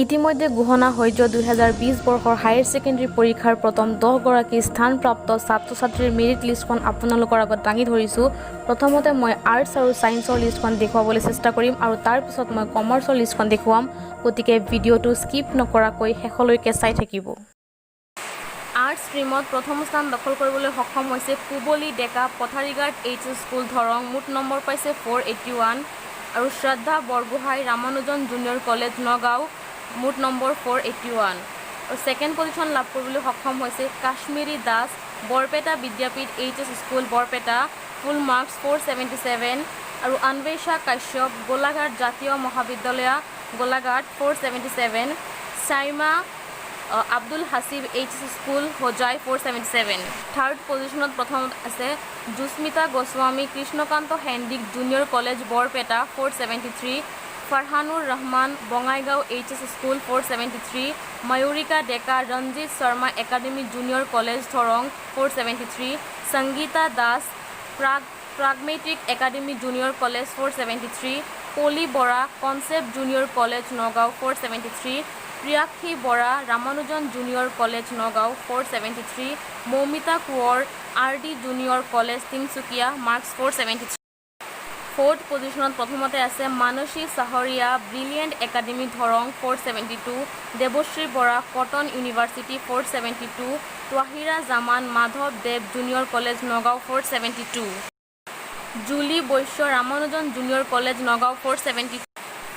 ইতিমধ্যে ঘোষণা হৈ যোৱা 2020 বৰ্ষৰ হায়াৰ ছেকেণ্ডেৰী পৰীক্ষাৰ প্ৰথম 10 গৰাকী স্থানপ্ৰাপ্ত ছাত্ৰ-ছাত্ৰীৰ মেৰিট লিষ্টখন আপোনালোকৰ আগত দাঙি ধৰিছোঁ। প্ৰথমতে মই আৰ্টছ আৰু ছায়েন্সৰ লিষ্টখন দেখুৱাবলৈ চেষ্টা কৰিম আৰু তাৰ পিছত মই কমাৰ্চৰ লিষ্টখন দেখুৱাম। গতিকে ভিডিঅ'টো স্কিপ নকৰাকৈ শেষলৈকে চাই থাকিব। আৰ্টছ ষ্ট্ৰীমত প্ৰথম স্থান দখল কৰিবলৈ সক্ষম হৈছে পুবলি ডেকা পথাৰীঘাট এইচ.এছ. স্কুল ধৰং। মুঠ নম্বৰ পাইছে 481 আৰু শ্ৰদ্ধা বৰগোহাঁই ৰামানুজন জুনিয়ৰ কলেজ নগাঁও। মুঠ নম্বৰ 481 আৰু ছেকেণ্ড পজিশ্যন লাভ কৰিবলৈ সক্ষম হৈছে Kashmiri Das Barpeta Vidyapeeth H S. School Barpeta. Full marks 477 আৰু Anwesha Kashyap Golaghat Jatiya Mahavidyalaya Golaghat 477। Saima Abdul Hasib H S. School Hojai 477। Third পজিশ্যনত প্ৰথমত আছে Jusmita Goswami Krishnakanta Handique junior college Barpeta 473। Farhanur Rahman Bongaigaon H S. School 473। Mayurika Deka Ranjit Sharma academy junior college Darrang 473। Sangita Das প্ৰাগমেট্ৰিক academy junior college 473। Poli Bora concept junior college Nagaon 473। Priyakshi Bora Ramanujan junior college Nagaon 473। Moumita Konwar R D. Junior college Tinsukia marks 473। Fourth পজিশ্যনত প্ৰথমতে আছে Mansi Saharia brilliant academy Darrang 472। Debashree Bora Cotton university 472। Tahira Zaman Madhab Dev junior college Nagaon 472। Juli Baishya Ramanujan junior college Nagaon 472।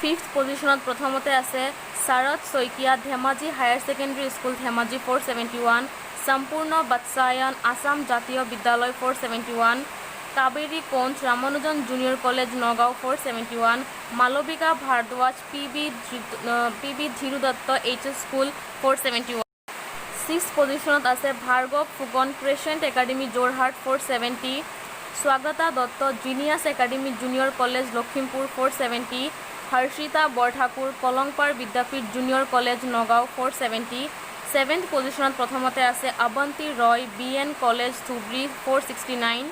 Fifth পজিশ্যনত প্ৰথমতে আছে Sharad Saikia Dhemaji higher secondary school Dhemaji 471। Sampurna Vatsayan Assam Jatiya Vidyalaya 471। Kaberi Kounth Ramanujan junior college Nagaon 471। Malabika Bhardwaj P B. Dhiru Dutta H S. School 471। Sixth পজিশ্যনত আছে Bhargav Phukan Crescent academy Jorhat 470। Swagata Dutta genius academy junior college Lakhimpur 470। Harshita Borthakur Kalongpar Vidyapeeth junior college Nagaon 470। Seventh পজিশ্যনত প্ৰথমতে আছে অৱন্তী ৰয় বি.এন. কলেজ ধুবুৰী 469।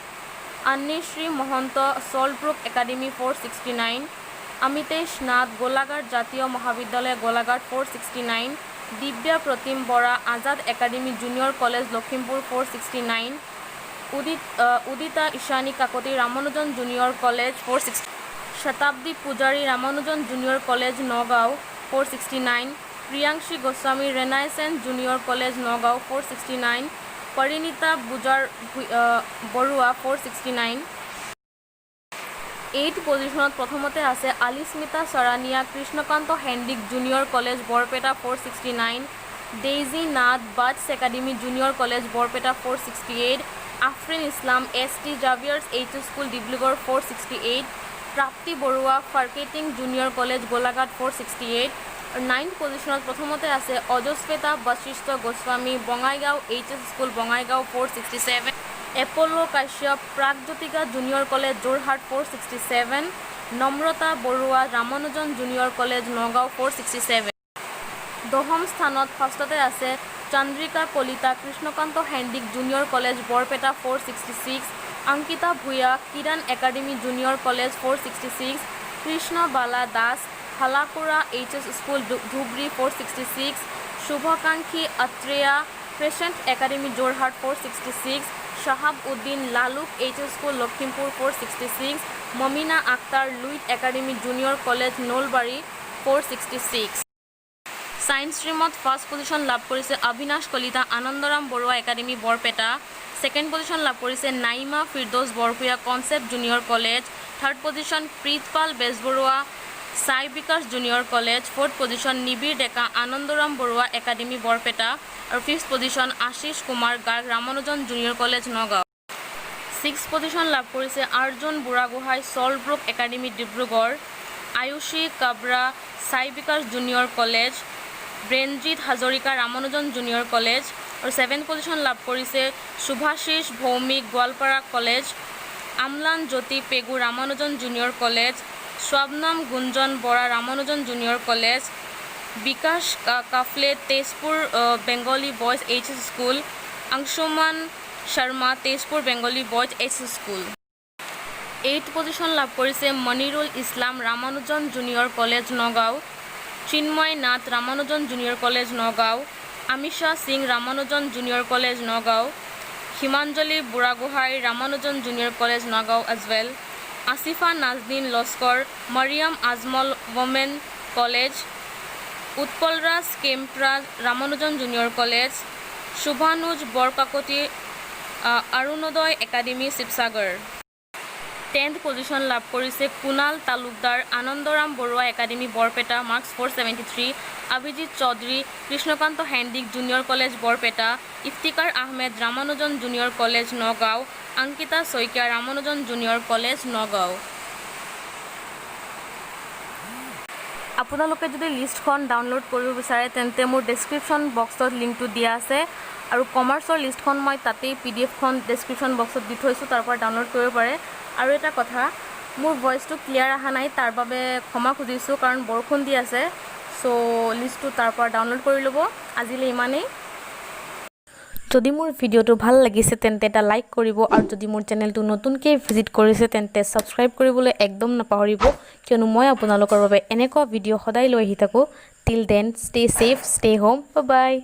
অন্বেশ্ৰী মহন্ত চলব্ৰুক academy 469। Amitesh Nath Golaghat Jatiya Mahavidyalaya Golaghat 469। Dibya Pratim Bora Azad academy junior college Lakhimpur 469। Udita Ishani Kakati Ramanujan junior college 460। Satabdi Pujari Ramanujan junior college Nagaon 469। Priyanshi Goswami renaissance junior college Nagaon 469। Parinita Baruah 469। Eighth পজিশ্যনত প্ৰথমতে আছে Alismita Charania Krishnakanta Handique junior college Barpeta 469। Daisy Nath বাটছ academy junior college Barpeta 468। Afrin Islam S T. Xavier's H S. School Dibrugarh 468। Prapti Baruah ফাৰ্কেটিং junior college Golaghat 468। Ninth পজিশ্যনত প্ৰথমতে আছে অজস্বেতা বশিষ্ঠ গোস্বামী বঙাইগাঁও এইচ.এছ. স্কুল বঙাইগাঁও 467। এপল' Kashyap Pragjyotika junior college Jorhat 467। Namrata Baruah Ramanujan junior college Nagaon 467। দশম স্থানত ফাৰ্ষ্টতে আছে Chandrika Kalita Krishnakanta Handique junior college Barpeta 466। Ankita Bhuyan Kiran academy junior college 466। Krishna Bala Das Halakura H S. School Dhubri 466। Shubhakankshi Atreya Crescent academy Jorhat 466। Shahab Uddin Laluk H S. School Lakhimpur 466। Momina Akhtar Luit academy junior college Nalbari 466। Science ষ্ট্ৰীমত ফাৰ্ষ্ট পজিশ্যন লাভ কৰিছে Abinash Kalita Anandaram Baruah academy Barpeta. Second position লাভ কৰিছে Naima Firdous Borbhuyan concept junior college. Third position Pritpal Bezbaruah Sai Bikash junior college. Fourth position Nibir Deka Anandaram Baruah academy Barpeta আৰু fifth position Ashish Kumar Garg Ramanujan junior college Nagaon. Six position লাভ কৰিছে আৰ্জুন বুঢ়াগোহাঁই চলব্ৰুক academy Dibrugarh. Ayushi Kabra Sai Bikash junior college. Brenjit Hazarika Ramanujan junior college আৰু ছেভেন্থ পজিশ্যন লাভ কৰিছে Shubhashish Bhowmik Goalpara college. Amlan Jyoti Pegu Ramanujan junior college. স্বপ্নম Gunjan Bora Ramanujan junior college. Bikash Kafley Tezpur Bengali boys H S. School. Anshuman Sharma Tezpur Bengali boys H S. School. Eighth position লাভ কৰিছে Manirul Islam Ramanujan junior college Nagaon. Chinmoy Nath Ramanujan junior college Nagaon, Amisha Singh Ramanujan junior college Nagaon, Himanjali Buragohain Ramanujan junior college Nagaon as well, Asifa Nazneen Laskar Mariam Ajmal women college, Utpalraj Kempra Ramanujan junior college, Shubhanuj Borkakoti Arunodoy academy Sivasagar. 10th position লাভ কৰিছে Kunal Talukdar Anandaram Baruah academy Barpeta marks 473, Abhijit Choudhury Krishnakanta Handique junior college Barpeta, Iftikar Ahmed Ramanujan junior college Nagaon, Ankita Saikia Ramanujan junior college Nagaon. আপোনালোকে যদি লিষ্টখন download কৰিব বিচাৰে তেন্তে মোৰ ডেছক্ৰিপশ্যন বক্সত লিংকটো দিয়া আছে আৰু কমাৰ্চৰ লিষ্টখন মই তাতেই PDF-খন ডেছক্ৰিপশ্যন বক্সত দি থৈছোঁ, তাৰ পৰা ডাউনলোড কৰিব পাৰে। আৰু এটা কথা, মোৰ ভইচটো ক্লিয়াৰ অহা নাই, তাৰ বাবে ক্ষমা খুজিছোঁ কাৰণ বৰষুণ দি আছে। চ' লিষ্টটো তাৰ পৰা ডাউনলোড কৰি ল'ব। আজিলৈ ইমানেই। যদি মোৰ ভিডিঅ'টো ভাল লাগিছে তেন্তে এটা লাইক কৰিব আৰু যদি মোৰ চেনেলটো নতুনকৈ ভিজিট কৰিছে তেন্তে ছাবস্ক্ৰাইব কৰিবলৈ একদম নাপাহৰিব, কিয়নো মই আপোনালোকৰ বাবে এনেকুৱা ভিডিঅ' সদায় লৈ আহি থাকোঁ। Till then stay safe, stay home, bye বাই।